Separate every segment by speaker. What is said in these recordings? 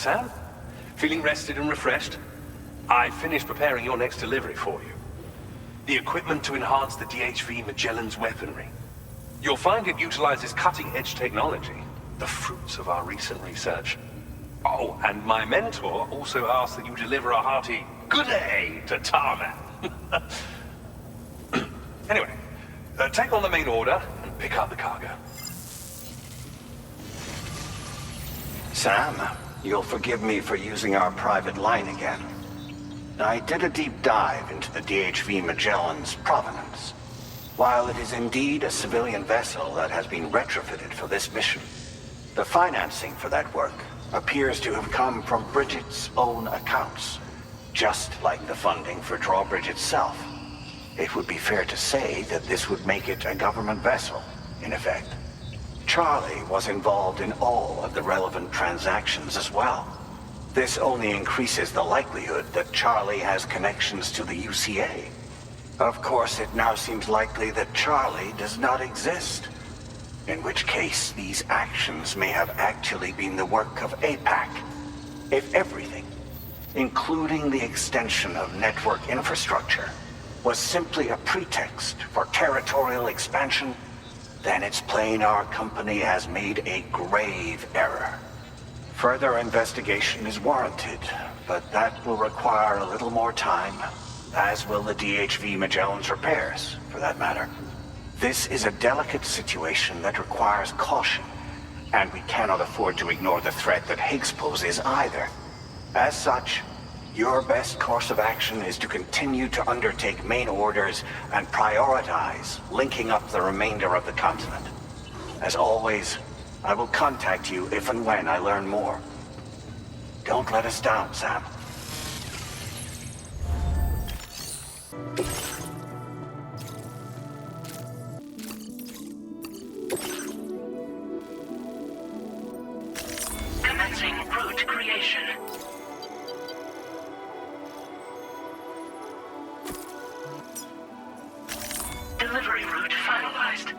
Speaker 1: Sam? Feeling rested and refreshed? I finished preparing your next delivery for you. The equipment to enhance the DHV Magellan's weaponry. You'll find it utilizes cutting-edge technology, the fruits of our recent research. Oh, and my mentor also asked that you deliver a hearty good day to Tarman. Anyway, take on the main order and pick up the cargo.
Speaker 2: Sam, you'll forgive me for using our private line again. I did a deep dive into the DHV Magellan's provenance. While it is indeed a civilian vessel that has been retrofitted for this mission, the financing for that work appears to have come from Bridget's own accounts, just like the funding for Drawbridge itself. It would be fair to say that this would make it a government vessel, in effect. Charlie was involved in all of the relevant transactions as well. This only increases the likelihood that Charlie has connections to the UCA. Of course, it now seems likely that Charlie does not exist. In which case, these actions may have actually been the work of APAC. If everything, including the extension of network infrastructure, was simply a pretext for territorial expansion, then it's plain our company has made a grave error. Further investigation is warranted, but that will require a little more time, as will the DHV Magellan's repairs, for that matter. This is a delicate situation that requires caution, and we cannot afford to ignore the threat that Higgs poses either. As such, your best course of action is to continue to undertake main orders and prioritize linking up the remainder of the continent. As always, I will contact you if and when I learn more. Don't let us down, Sam.
Speaker 3: Commencing route creation. Delivery route finalized.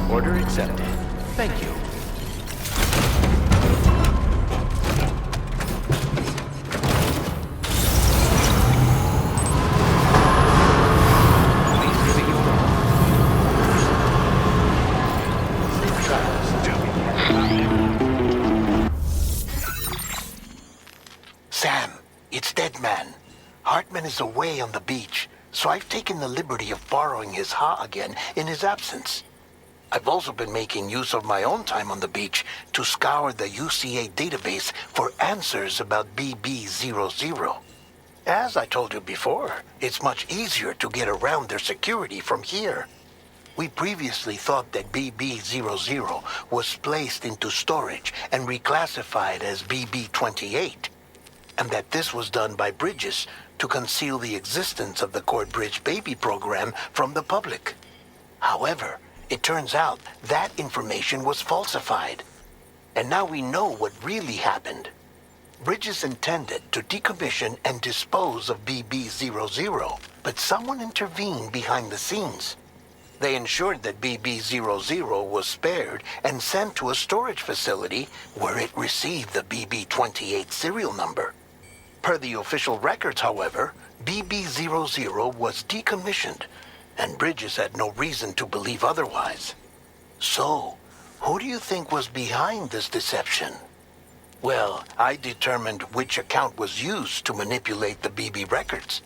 Speaker 4: Order accepted. Thank you. Please reveal your role.
Speaker 5: Sam, it's Deadman. Hartman is away on the beach, so I've taken the liberty of borrowing his Ha again in his absence. I've also been making use of my own time on the beach to scour the UCA database for answers about BB00. As I told you before, it's much easier to get around their security from here. We previously thought that BB00 was placed into storage and reclassified as BB28, and that this was done by Bridges to conceal the existence of the Corbridge baby program from the public. However, it turns out that information was falsified. And now we know what really happened. Bridges intended to decommission and dispose of BB00, but someone intervened behind the scenes. They ensured that BB00 was spared and sent to a storage facility where it received the BB28 serial number. Per the official records, however, BB00 was decommissioned, and Bridges had no reason to believe otherwise. So, who do you think was behind this deception? Well, I determined which account was used to manipulate the BB records.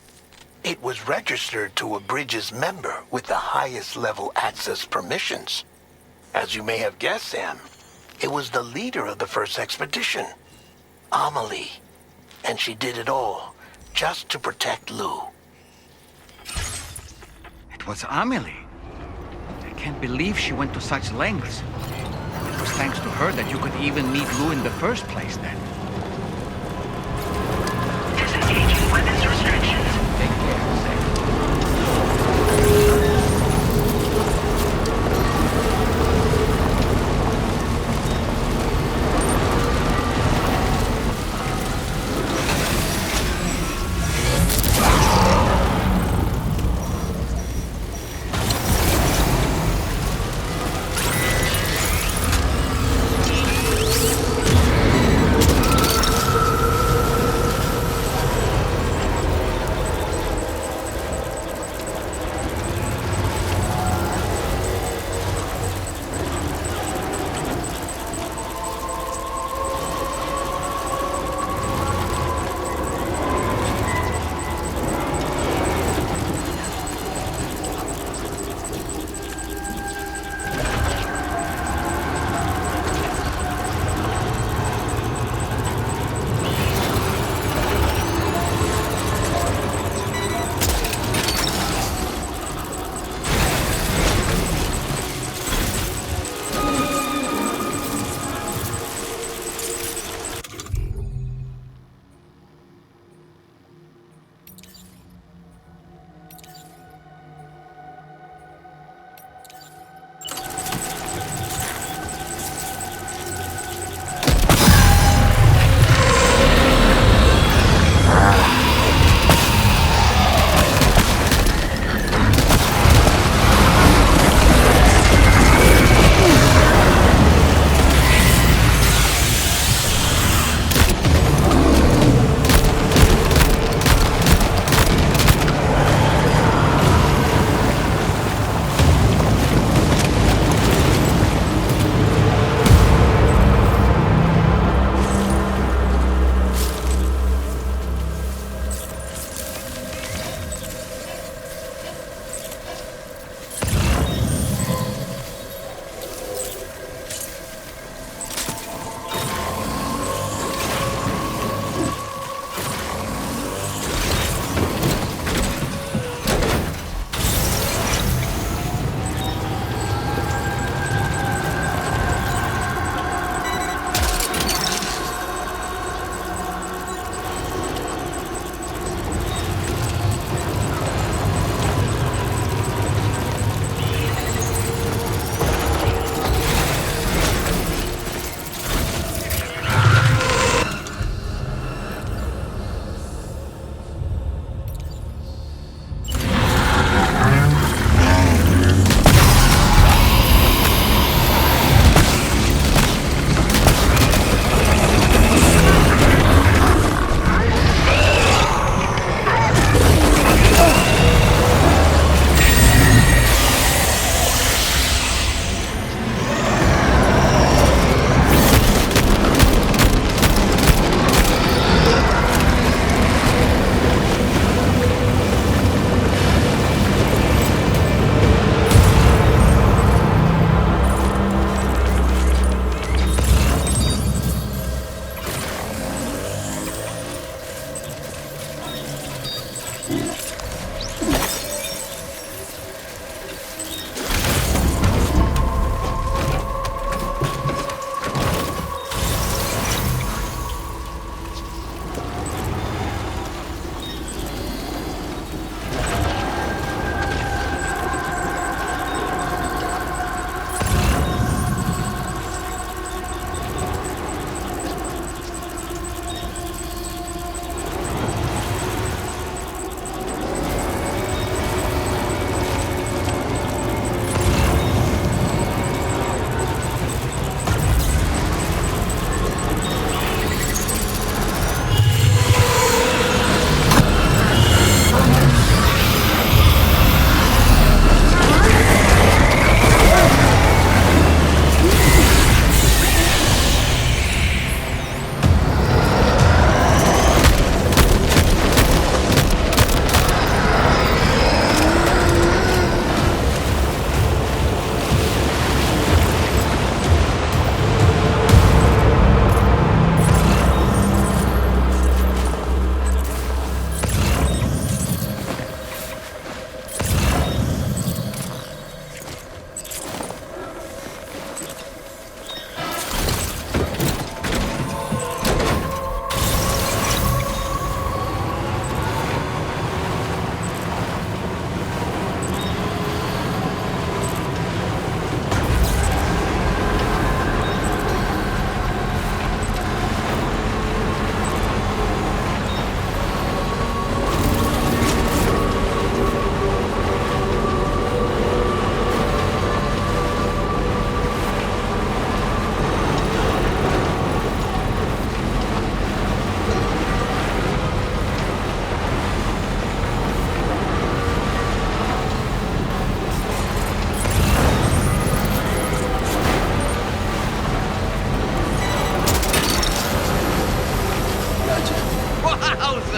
Speaker 5: It was registered to a Bridges member with the highest level access permissions. As you may have guessed, Sam, it was the leader of the first expedition, Amelie. And she did it all just to protect Lou.
Speaker 6: It was Amelie. I can't believe she went to such lengths. It was thanks to her that you could even meet Lou in the first place, then.
Speaker 3: Disengaging weapons restrictions.
Speaker 6: Take care, Sam.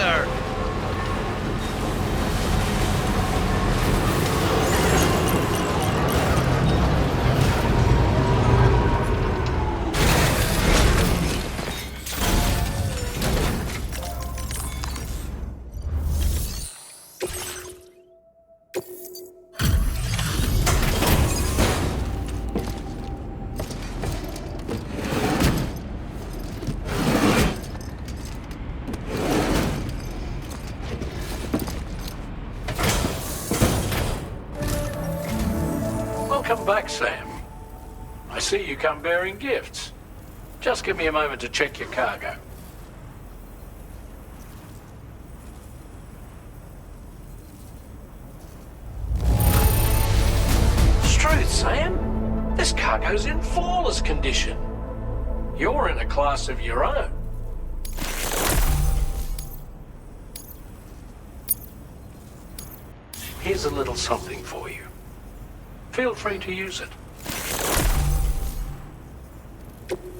Speaker 6: there!
Speaker 7: Welcome back, Sam. I see you come bearing gifts. Just give me a moment to check your cargo. Truth, Sam. This cargo's in flawless condition. You're in a class of your own. Here's a little something for you. Feel free to use it.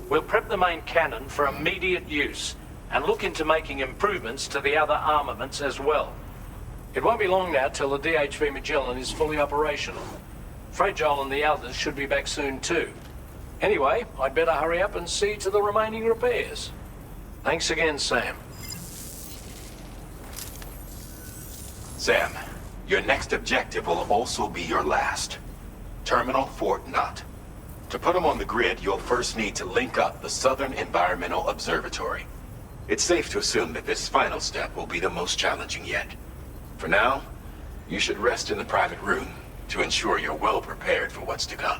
Speaker 7: We'll prep the main cannon for immediate use and look into making improvements to the other armaments as well. It won't be long now till the DHV Magellan is fully operational. Fragile and the others should be back soon too. Anyway, I'd better hurry up and see to the remaining repairs. Thanks again, Sam.
Speaker 1: Sam, your next objective will also be your last. Terminal Fort Knott. To put them on the grid, you'll first need to link up the Southern Environmental Observatory. It's safe to assume that this final step will be the most challenging yet. For now, you should rest in the private room to ensure you're well prepared for what's to come.